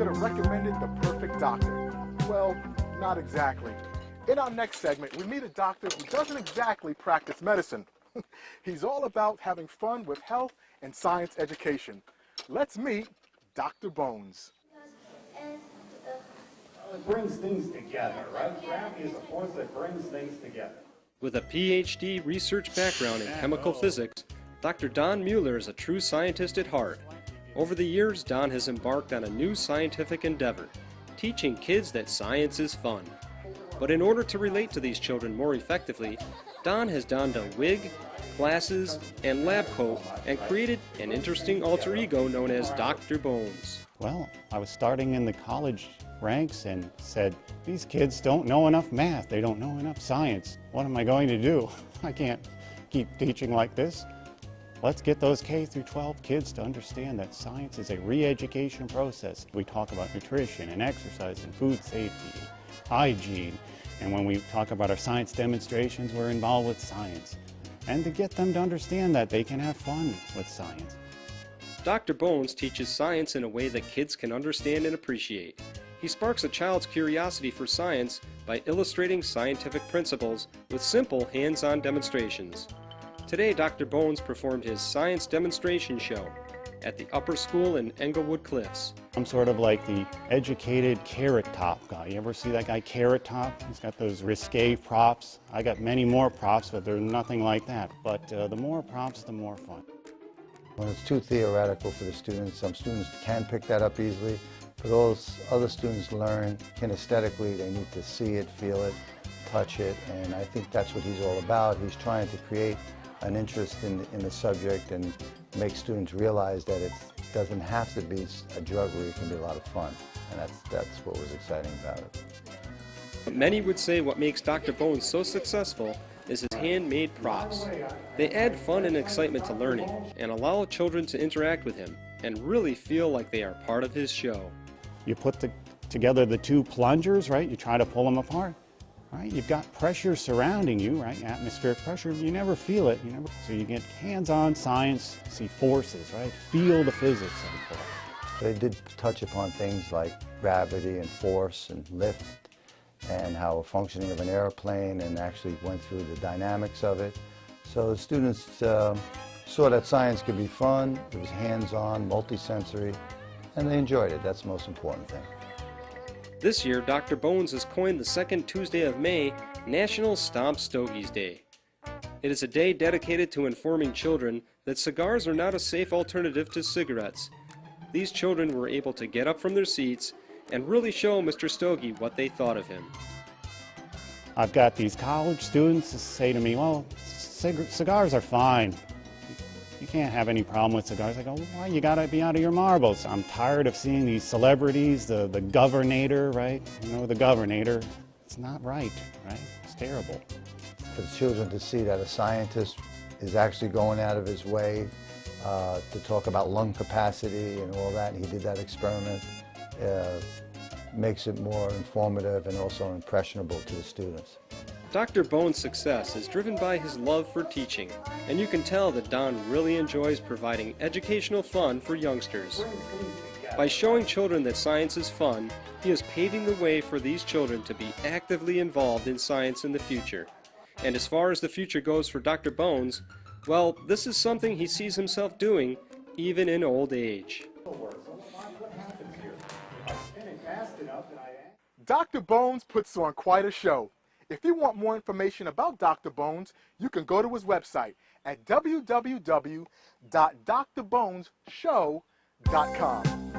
could have recommended the perfect doctor. Well, not exactly. In our next segment, we meet a doctor who doesn't exactly practice medicine. He's all about having fun with health and science education. Let's meet Dr. Bones. It brings things together, right? Gravity is a force that brings things together. With a PhD research background in chemical physics, Dr. Don Mueller is a true scientist at heart. Over the years, Don has embarked on a new scientific endeavor, teaching kids that science is fun. But in order to relate to these children more effectively, Don has donned a wig, glasses, and lab coat and created an interesting alter ego known as Dr. Bones. Well, I was starting in the college ranks and said, these kids don't know enough math, they don't know enough science. What am I going to do? I can't keep teaching like this. Let's get those K through 12 kids to understand that science is a re-education process. We talk about nutrition and exercise and food safety, hygiene, and when we talk about our science demonstrations, we're involved with science. And to get them to understand that they can have fun with science. Dr. Bones teaches science in a way that kids can understand and appreciate. He sparks a child's curiosity for science by illustrating scientific principles with simple hands-on demonstrations. Today, Dr. Bones performed his science demonstration show at the upper school in Englewood Cliffs. I'm sort of like the educated Carrot Top guy. You ever see that guy Carrot Top? He's got those risque props. I got many more props, but they're nothing like that. But the more props, the more fun. When it's too theoretical for the students, some students can pick that up easily, but all other students learn kinesthetically. They need to see it, feel it, touch it, and I think that's what he's all about. He's trying to create an interest in the subject and make students realize that it doesn't have to be a drudgery, it can be a lot of fun, and that's what was exciting about it. Many would say what makes Dr. Bones so successful is his handmade props. They add fun and excitement to learning and allow children to interact with him and really feel like they are part of his show. You put together the two plungers, right? You try to pull them apart. Right? You've got pressure surrounding you, right? Atmospheric pressure, you never feel it. So you get hands-on science, see forces, right? Feel the physics of it. They did touch upon things like gravity and force and lift and how a functioning of an airplane, and actually went through the dynamics of it. So the students saw that science could be fun, it was hands-on, multisensory, and they enjoyed it. That's the most important thing. This year, Dr. Bones has coined the second Tuesday of May National Stomp Stogies Day. It is a day dedicated to informing children that cigars are not a safe alternative to cigarettes. These children were able to get up from their seats and really show Mr. Stogie what they thought of him. I've got these college students that say to me, well, cigars are fine. You can't have any problem with cigars. I go, why, you gotta be out of your marbles. I'm tired of seeing these celebrities, the governator, right? You know, the governator. It's not right? It's terrible. For the children to see that a scientist is actually going out of his way to talk about lung capacity and all that, he did that experiment, makes it more informative and also impressionable to the students. Dr. Bones' success is driven by his love for teaching, and you can tell that Don really enjoys providing educational fun for youngsters. By showing children that science is fun, he is paving the way for these children to be actively involved in science in the future. And as far as the future goes for Dr. Bones, well, this is something he sees himself doing even in old age. Dr. Bones puts on quite a show. If you want more information about Dr. Bones, you can go to his website at www.drboneshow.com.